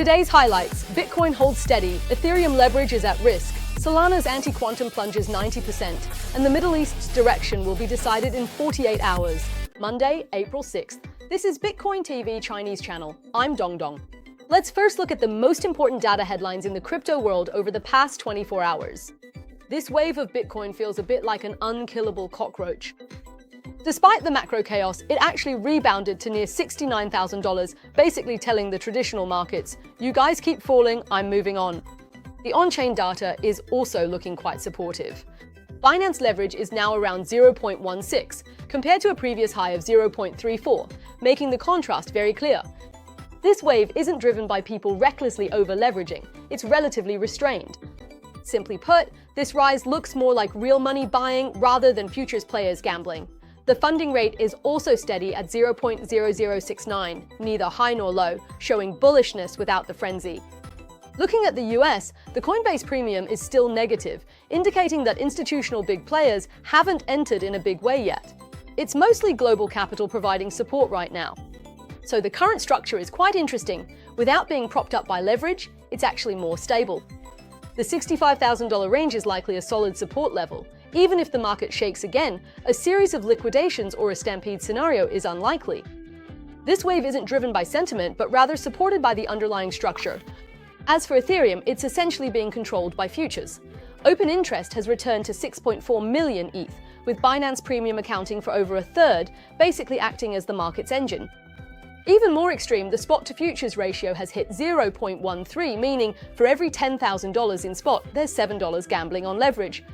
Today's highlights: Bitcoin holds steady, Ethereum leverage is at risk, Solana's anti-quantum plunges 90%, and the Middle East's direction will be decided in 48 hours. Monday, April 6th. This is BitcoinTV Chinese channel. I'm Dong. Let's first look at the most important data headlines in the crypto world over the past 24 hours. This wave of Bitcoin feels a bit like an unkillable cockroach. Despite the macro chaos, it actually rebounded to near $69,000, basically telling the traditional markets, "You guys keep falling, I'm moving on." The on-chain data is also looking quite supportive. Binance leverage is now around 0.16, compared to a previous high of 0.34, making the contrast very clear. This wave isn't driven by people recklessly over-leveraging, it's relatively restrained. Simply put, this rise looks more like real money buying rather than futures players gambling. The funding rate is also steady at 0.0069, neither high nor low, showing bullishness without the frenzy. Looking at the US, the Coinbase premium is still negative, indicating that institutional big players haven't entered in a big way yet. It's mostly global capital providing support right now. So the current structure is quite interesting. Without being propped up by leverage, it's actually more stable. The $65,000 range is likely a solid support level. Even if the market shakes again, a series of liquidations or a stampede scenario is unlikely. This wave isn't driven by sentiment, but rather supported by the underlying structure. As for Ethereum, it's essentially being controlled by futures. Open interest has returned to 6.4 million ETH, with Binance Premium accounting for over a third, basically acting as the market's engine. Even more extreme, the spot-to-futures ratio has hit 0.13, meaning for every $10,000 in spot, there's $7 gambling on leverage.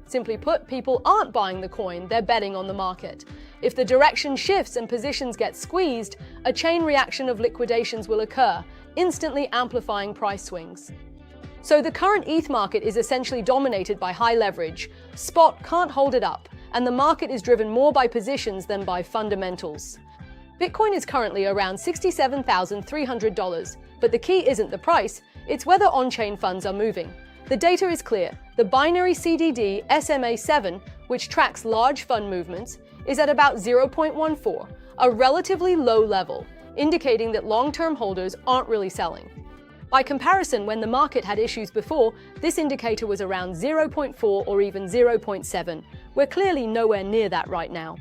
Simply put, people aren't buying the coin, they're betting on the market. If the direction shifts and positions get squeezed, a chain reaction of liquidations will occur, instantly amplifying price swings. So the current ETH market is essentially dominated by high leverage. Spot can't hold it up, and the market is driven more by positions than by fundamentals. Bitcoin is currently around $67,300, but the key isn't the price, it's whether on-chain funds are moving. The data is clear. The binary CDD SMA7, which tracks large fund movements, is at about 0.14, a relatively low level, indicating that long-term holders aren't really selling. By comparison, when the market had issues before, this indicator was around 0.4 or even 0.7. We're clearly nowhere near that right now.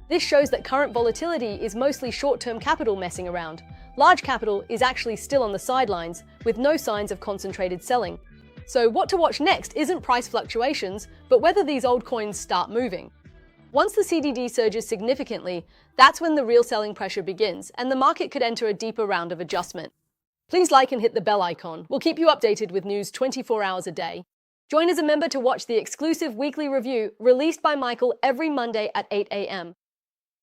This shows that current volatility is mostly short-term capital messing around. Large capital is actually still on the sidelines, with no signs of concentrated selling. So what to watch next isn't price fluctuations, but whether these old coins start moving. Once the CDD surges significantly, that's when the real selling pressure begins, and the market could enter a deeper round of adjustment. Please like and hit the bell icon. We'll keep you updated with news 24 hours a day. Join as a member to watch the exclusive weekly review released by Michael every Monday at 8 a.m.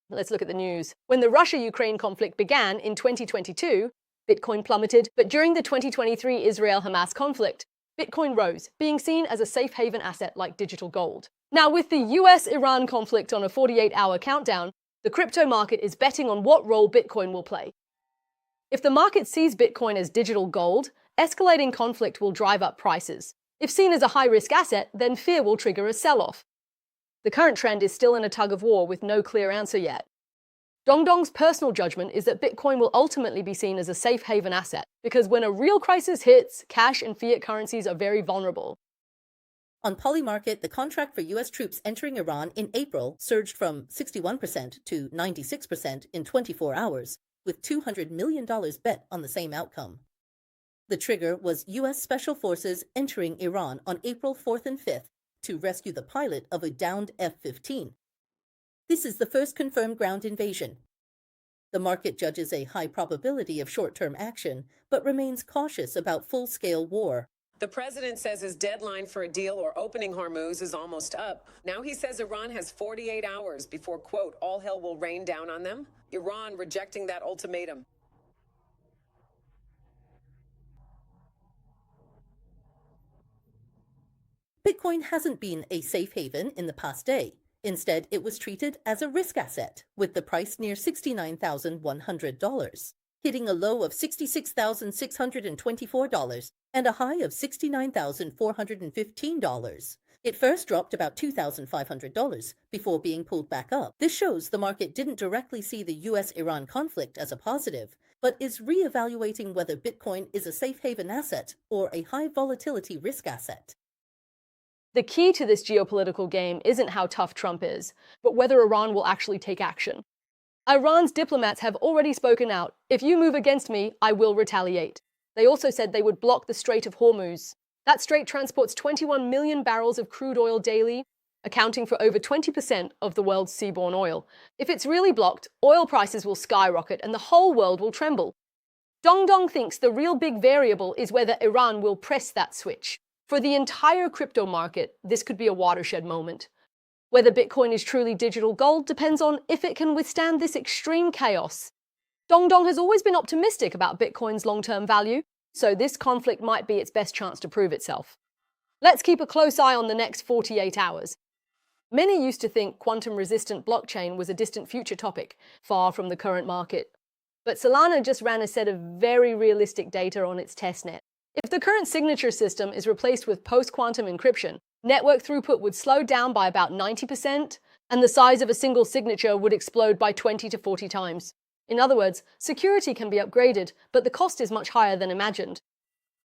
Let's look at the news. When the Russia-Ukraine conflict began in 2022, Bitcoin plummeted, but during the 2023 Israel-Hamas conflict, Bitcoin rose, being seen as a safe haven asset like digital gold. Now, with the US-Iran conflict on a 48-hour countdown, the crypto market is betting on what role Bitcoin will play. If the market sees Bitcoin as digital gold, escalating conflict will drive up prices. If seen as a high-risk asset, then fear will trigger a sell-off. The current trend is still in a tug-of-war with no clear answer yet. Dong's personal judgment is that Bitcoin will ultimately be seen as a safe haven asset, because when a real crisis hits, cash and fiat currencies are very vulnerable. On Polymarket, the contract for U.S. troops entering Iran in April surged from 61% to 96% in 24 hours, with $200 million bet on the same outcome. The trigger was U.S. Special Forces entering Iran on April 4th and 5th to rescue the pilot of a downed F-15. This is the first confirmed ground invasion. The market judges a high probability of short-term action, but remains cautious about full-scale war. The president says his deadline for a deal or opening Hormuz is almost up. Now he says Iran has 48 hours before, quote, all hell will rain down on them. Iran rejecting that ultimatum. Bitcoin hasn't been a safe haven in the past day. Instead, it was treated as a risk asset, with the price near $69,100, hitting a low of $66,624 and a high of $69,415. It first dropped about $2,500 before being pulled back up. This shows the market didn't directly see the US-Iran conflict as a positive, but is re-evaluating whether Bitcoin is a safe haven asset or a high volatility risk asset. The key to this geopolitical game isn't how tough Trump is, but whether Iran will actually take action. Iran's diplomats have already spoken out. If you move against me, I will retaliate. They also said they would block the Strait of Hormuz. That strait transports 21 million barrels of crude oil daily, accounting for over 20% of the world's seaborne oil. If it's really blocked, oil prices will skyrocket and the whole world will tremble. Dong thinks the real big variable is whether Iran will press that switch. For the entire crypto market, this could be a watershed moment. Whether Bitcoin is truly digital gold depends on if it can withstand this extreme chaos. Dong has always been optimistic about Bitcoin's long-term value, so this conflict might be its best chance to prove itself. Let's keep a close eye on the next 48 hours. Many used to think quantum-resistant blockchain was a distant future topic, far from the current market. But Solana just ran a set of very realistic data on its testnet. If the current signature system is replaced with post-quantum encryption, network throughput would slow down by about 90%, and the size of a single signature would explode by 20 to 40 times. In other words, security can be upgraded, but the cost is much higher than imagined.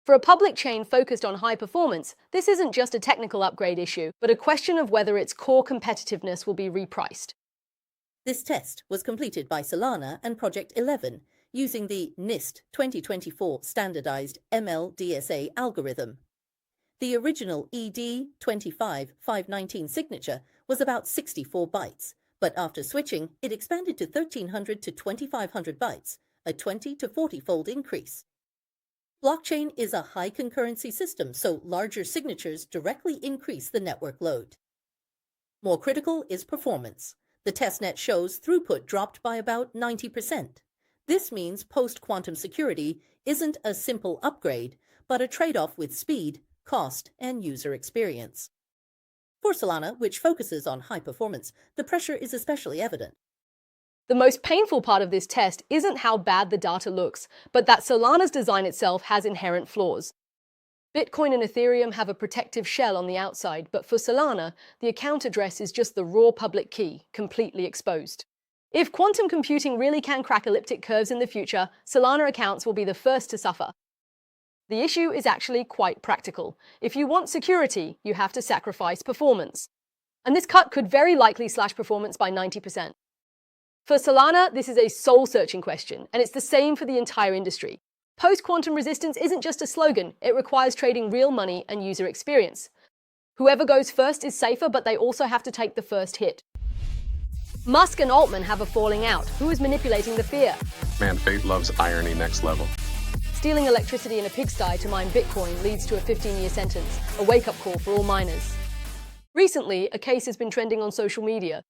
For a public chain focused on high performance, this isn't just a technical upgrade issue, but a question of whether its core competitiveness will be repriced. This test was completed by Solana and Project 11 using the NIST 2024 standardized ML-DSA algorithm. The original ED25519 signature was about 64 bytes, but after switching, it expanded to 1,300 to 2,500 bytes, a 20 to 40-fold increase. Blockchain is a high concurrency system, so larger signatures directly increase the network load. More critical is performance. The testnet shows throughput dropped by about 90%. This means post-quantum security isn't a simple upgrade, but a trade-off with speed, cost, and user experience. For Solana, which focuses on high performance, the pressure is especially evident. The most painful part of this test isn't how bad the data looks, but that Solana's design itself has inherent flaws. Bitcoin and Ethereum have a protective shell on the outside, but for Solana, the account address is just the raw public key, completely exposed. If quantum computing really can crack elliptic curves in the future, Solana accounts will be the first to suffer. The issue is actually quite practical. If you want security, you have to sacrifice performance. And this cut could very likely slash performance by 90%. For Solana, this is a soul-searching question, and it's the same for the entire industry. Post-quantum resistance isn't just a slogan, it requires trading real money and user experience. Whoever goes first is safer, but they also have to take the first hit. Musk and Altman have a falling out. Who is manipulating the fear? Man, fate loves irony next level. Stealing electricity in a pigsty to mine Bitcoin leads to a 15-year sentence, a wake-up call for all miners. Recently, a case has been trending on social media.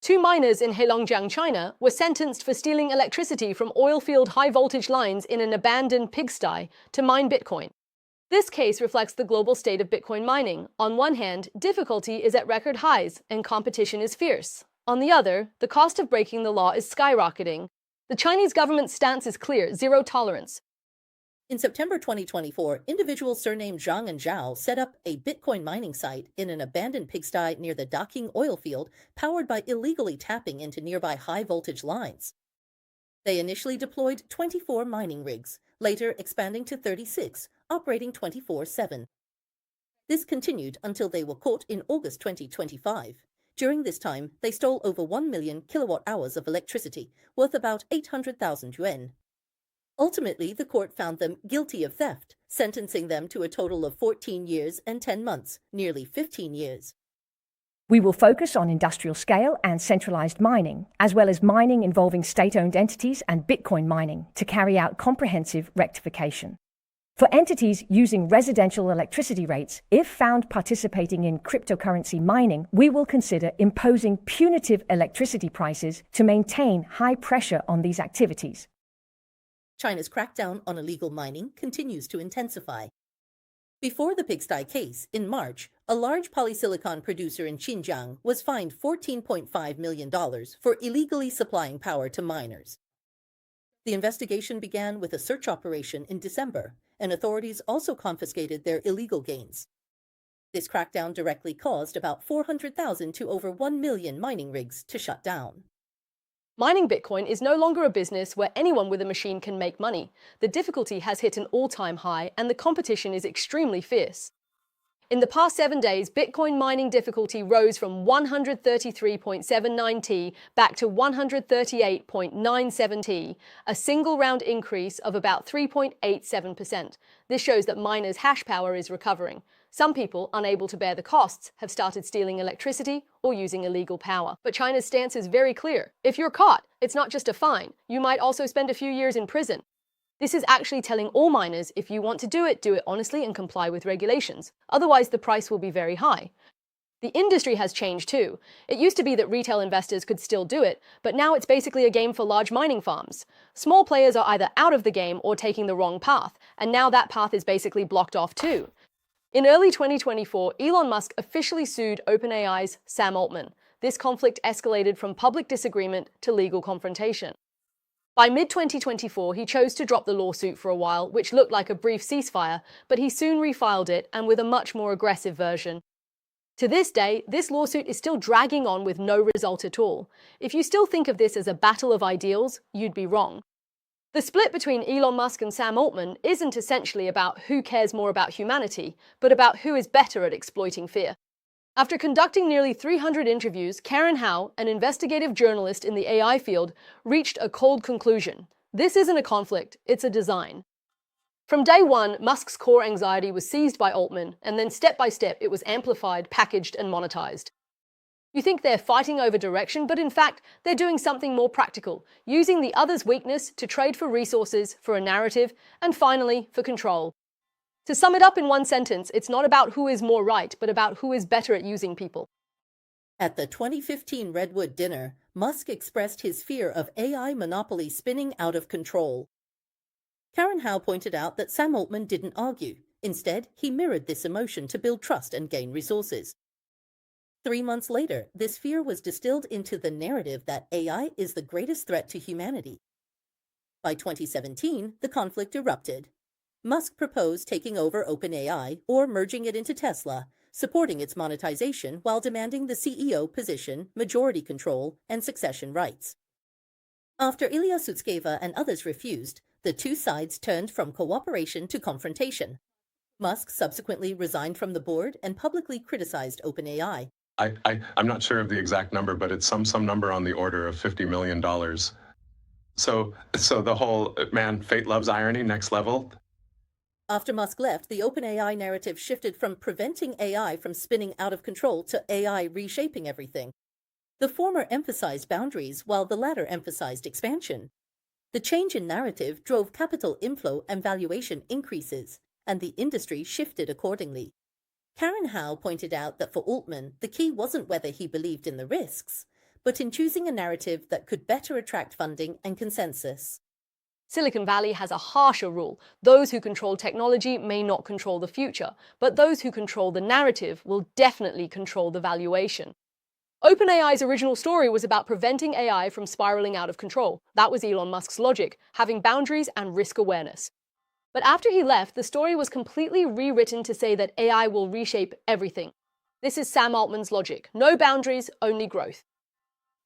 2 miners in Heilongjiang, China, were sentenced for stealing electricity from oil-field high-voltage lines in an abandoned pigsty to mine Bitcoin. This case reflects the global state of Bitcoin mining. On one hand, difficulty is at record highs and competition is fierce. On the other, the cost of breaking the law is skyrocketing. The Chinese government's stance is clear: zero tolerance. In September 2024, individuals surnamed Zhang and Zhao set up a Bitcoin mining site in an abandoned pigsty near the Daking oil field, powered by illegally tapping into nearby high-voltage lines. They initially deployed 24 mining rigs, later expanding to 36, operating 24/7. This continued until they were caught in August 2025. During this time, they stole over 1 million kilowatt-hours of electricity, worth about 800,000 yuan. Ultimately, the court found them guilty of theft, sentencing them to a total of 14 years and 10 months, nearly 15 years. We will focus on industrial scale and centralized mining, as well as mining involving state-owned entities and Bitcoin mining to carry out comprehensive rectification. For entities using residential electricity rates, if found participating in cryptocurrency mining, we will consider imposing punitive electricity prices to maintain high pressure on these activities. China's crackdown on illegal mining continues to intensify. Before the pigsty case, in March, a large polysilicon producer in Xinjiang was fined $14.5 million for illegally supplying power to miners. The investigation began with a search operation in December, and authorities also confiscated their illegal gains. This crackdown directly caused about 400,000 to over 1 million mining rigs to shut down. Mining Bitcoin is no longer a business where anyone with a machine can make money. The difficulty has hit an all-time high, and the competition is extremely fierce. In the past 7 days, Bitcoin mining difficulty rose from 133.79 T back to 138.97 T, a single round increase of about 3.87%. This shows that miners' hash power is recovering. Some people, unable to bear the costs, have started stealing electricity or using illegal power. But China's stance is very clear. If you're caught, it's not just a fine. You might also spend a few years in prison. This is actually telling all miners, if you want to do it honestly and comply with regulations. Otherwise, the price will be very high. The industry has changed too. It used to be that retail investors could still do it, but now it's basically a game for large mining farms. Small players are either out of the game or taking the wrong path, and now that path is basically blocked off too. In early 2024, Elon Musk officially sued OpenAI's Sam Altman. This conflict escalated from public disagreement to legal confrontation. By mid-2024, he chose to drop the lawsuit for a while, which looked like a brief ceasefire, but he soon refiled it, and with a much more aggressive version. To this day, this lawsuit is still dragging on with no result at all. If you still think of this as a battle of ideals, you'd be wrong. The split between Elon Musk and Sam Altman isn't essentially about who cares more about humanity, but about who is better at exploiting fear. After conducting nearly 300 interviews, Karen Hao, an investigative journalist in the AI field, reached a cold conclusion. This isn't a conflict, it's a design. From day one, Musk's core anxiety was seized by Altman, and then step by step it was amplified, packaged, and monetized. You think they're fighting over direction, but in fact, they're doing something more practical, using the other's weakness to trade for resources, for a narrative, and finally, for control. To sum it up in one sentence, it's not about who is more right, but about who is better at using people. At the 2015 Redwood dinner, Musk expressed his fear of AI monopoly spinning out of control. Karen Hao pointed out that Sam Altman didn't argue. Instead, he mirrored this emotion to build trust and gain resources. 3 months later, this fear was distilled into the narrative that AI is the greatest threat to humanity. By 2017, the conflict erupted. Musk proposed taking over OpenAI or merging it into Tesla, supporting its monetization while demanding the CEO position, majority control, and succession rights. After Ilya Sutskever and others refused, the two sides turned from cooperation to confrontation. Musk subsequently resigned from the board and publicly criticized OpenAI. I'm not sure of the exact number, but it's some number on the order of $50 million. So the whole, man, fate loves irony, next level. After Musk left, the OpenAI narrative shifted from preventing AI from spinning out of control to AI reshaping everything. The former emphasized boundaries, while the latter emphasized expansion. The change in narrative drove capital inflow and valuation increases, and the industry shifted accordingly. Karen Hao pointed out that for Altman, the key wasn't whether he believed in the risks, but in choosing a narrative that could better attract funding and consensus. Silicon Valley has a harsher rule. Those who control technology may not control the future, but those who control the narrative will definitely control the valuation. OpenAI's original story was about preventing AI from spiraling out of control. That was Elon Musk's logic, having boundaries and risk awareness. But after he left, the story was completely rewritten to say that AI will reshape everything. This is Sam Altman's logic. No boundaries, only growth.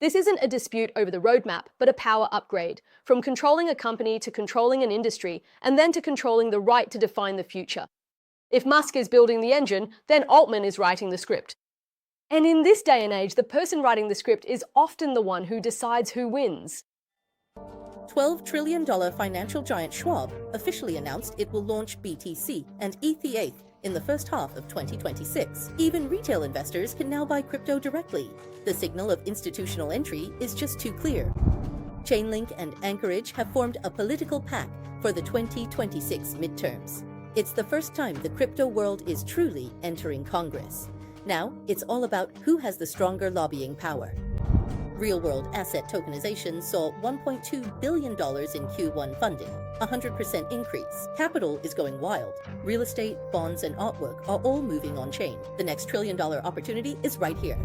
This isn't a dispute over the roadmap, but a power upgrade, from controlling a company to controlling an industry, and then to controlling the right to define the future. If Musk is building the engine, then Altman is writing the script. And in this day and age, the person writing the script is often the one who decides who wins. $12 trillion financial giant Schwab officially announced it will launch BTC and ETH in the first half of 2026. Even retail investors can now buy crypto directly. The signal of institutional entry is just too clear. Chainlink and Anchorage have formed a political pact for the 2026 midterms. It's the first time the crypto world is truly entering Congress. Now, it's all about who has the stronger lobbying power. Real-world asset tokenization saw $1.2 billion in Q1 funding, a 100% increase. Capital is going wild. Real estate, bonds, and artwork are all moving on-chain. The next trillion-dollar opportunity is right here.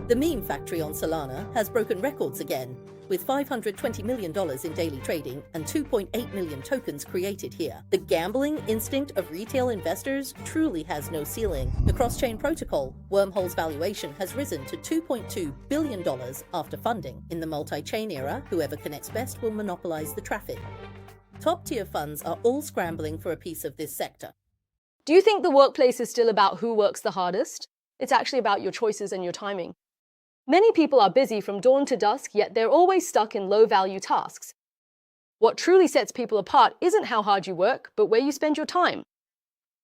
The meme factory on Solana has broken records again. with $520 million in daily trading and 2.8 million tokens created here. The gambling instinct of retail investors truly has no ceiling. The cross-chain protocol, Wormhole's valuation has risen to $2.2 billion after funding. In the multi-chain era, whoever connects best will monopolize the traffic. Top-tier funds are all scrambling for a piece of this sector. Do you think the workplace is still about who works the hardest? It's actually about your choices and your timing. Many people are busy from dawn to dusk, yet they're always stuck in low-value tasks. What truly sets people apart isn't how hard you work, but where you spend your time.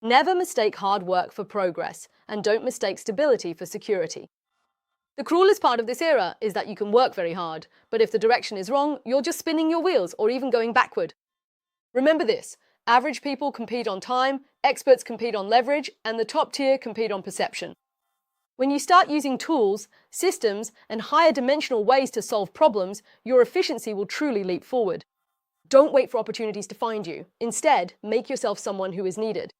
Never mistake hard work for progress, and don't mistake stability for security. The cruelest part of this era is that you can work very hard, but if the direction is wrong, you're just spinning your wheels or even going backward. Remember this: average people compete on time, experts compete on leverage, and the top tier compete on perception. When you start using tools, systems, and higher dimensional ways to solve problems, your efficiency will truly leap forward. Don't wait for opportunities to find you. Instead, make yourself someone who is needed.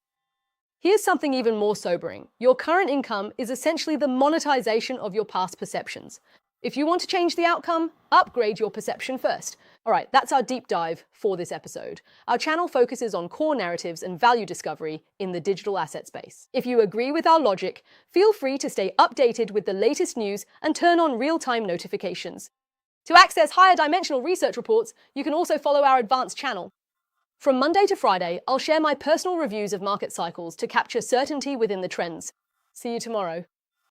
Here's something even more sobering. Your current income is essentially the monetization of your past perceptions. If you want to change the outcome, upgrade your perception first. All right, that's our deep dive for this episode. Our channel focuses on core narratives and value discovery in the digital asset space. If you agree with our logic, feel free to stay updated with the latest news and turn on real-time notifications. To access higher dimensional research reports, you can also follow our advanced channel. From Monday to Friday, I'll share my personal reviews of market cycles to capture certainty within the trends. See you tomorrow.